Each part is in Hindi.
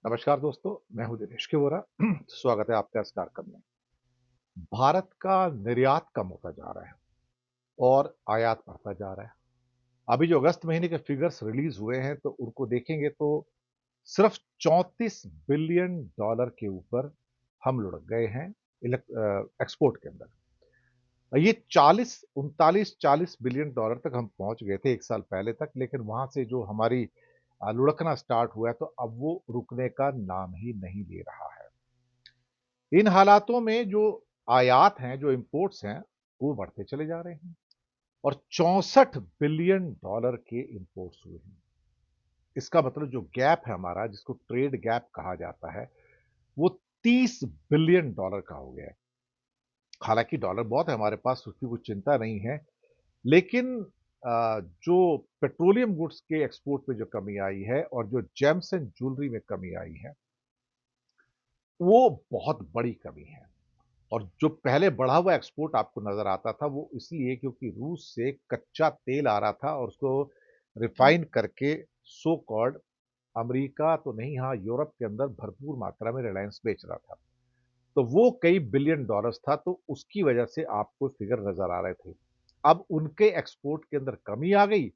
नमस्कार दोस्तों, मैं हूं दिनेश के वोरा। स्वागत है आपका इस कार्यक्रम में। भारत का निर्यात कम होता जा रहा है और आयात बढ़ता जा रहा है। अभी जो अगस्त महीने के फिगर्स रिलीज हुए हैं तो उनको देखेंगे तो सिर्फ 34 बिलियन डॉलर के ऊपर हम लुढ़क गए हैं एक्सपोर्ट के अंदर। ये 40 बिलियन डॉलर तक हम पहुंच गए थे एक साल पहले तक, लेकिन वहां से जो हमारी लुढ़कना स्टार्ट हुआ है तो अब वो रुकने का नाम ही नहीं ले रहा है। इन हालातों में जो आयात हैं, जो इंपोर्ट्स हैं, वो बढ़ते चले जा रहे हैं और 64 बिलियन डॉलर के इंपोर्ट्स हुए हैं। इसका मतलब जो गैप है हमारा, जिसको ट्रेड गैप कहा जाता है, वो 30 बिलियन डॉलर का हो गया है। हालांकि डॉलर बहुत है हमारे पास, उसकी कोई चिंता नहीं है, लेकिन जो पेट्रोलियम गुड्स के एक्सपोर्ट में जो कमी आई है और जो जेम्स एंड ज्वेलरी में कमी आई है, वो बहुत बड़ी कमी है। और जो पहले बढ़ा हुआ एक्सपोर्ट आपको नज़र आता था, वो इसलिए क्योंकि रूस से कच्चा तेल आ रहा था और उसको रिफाइन करके सो कॉल्ड अमेरिका तो नहीं, हाँ, यूरोप के अंदर भरपूर मात्रा में रिलायंस बेच रहा था। तो वो कई बिलियन डॉलर्स था, तो उसकी वजह से आपको फिगर नज़र आ रहे थे। अब उनके एक्सपोर्ट के अंदर कमी आ गई,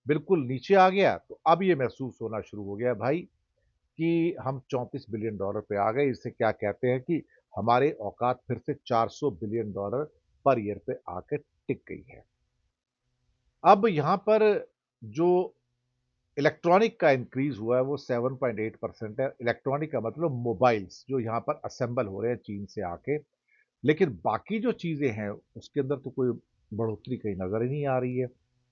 बिल्कुल नीचे आ गया, तो अब ये महसूस होना शुरू हो गया भाई कि हम 34 बिलियन डॉलर पे आ गए। इसे क्या कहते हैं कि हमारे औकात फिर से 400 बिलियन डॉलर पर ईयर पे आकर टिक गई है। अब यहाँ पर जो इलेक्ट्रॉनिक का इंक्रीज हुआ है वो 7.8% है। इलेक्ट्रॉनिक का मतलब मोबाइल्स जो यहाँ पर असेंबल हो रहे हैं चीन से आके, लेकिन बाकी जो चीजें हैं उसके अंदर तो कोई बढ़ोतरी कहीं नजर ही नहीं आ रही है।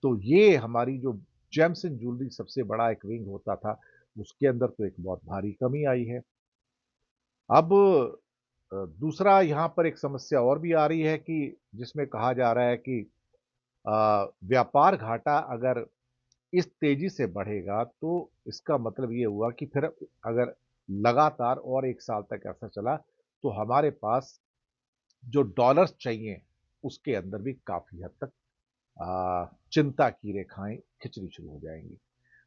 तो ये हमारी जो जेम्स एंड ज्वेलरी सबसे बड़ा एक विंग होता था, उसके अंदर तो एक बहुत भारी कमी आई है। अब दूसरा यहाँ पर एक समस्या और भी आ रही है कि जिसमें कहा जा रहा है कि व्यापार घाटा अगर इस तेजी से बढ़ेगा तो इसका मतलब ये हुआ कि फिर अगर लगातार और एक साल तक ऐसा चला तो हमारे पास जो डॉलर्स चाहिए उसके अंदर भी काफी हद तक चिंता की रेखाएं खिंचनी शुरू हो जाएंगी।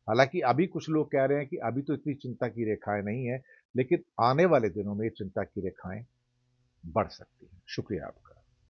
हालांकि अभी कुछ लोग कह रहे हैं कि अभी तो इतनी चिंता की रेखाएं नहीं है, लेकिन आने वाले दिनों में ये चिंता की रेखाएं बढ़ सकती हैं। शुक्रिया आपका।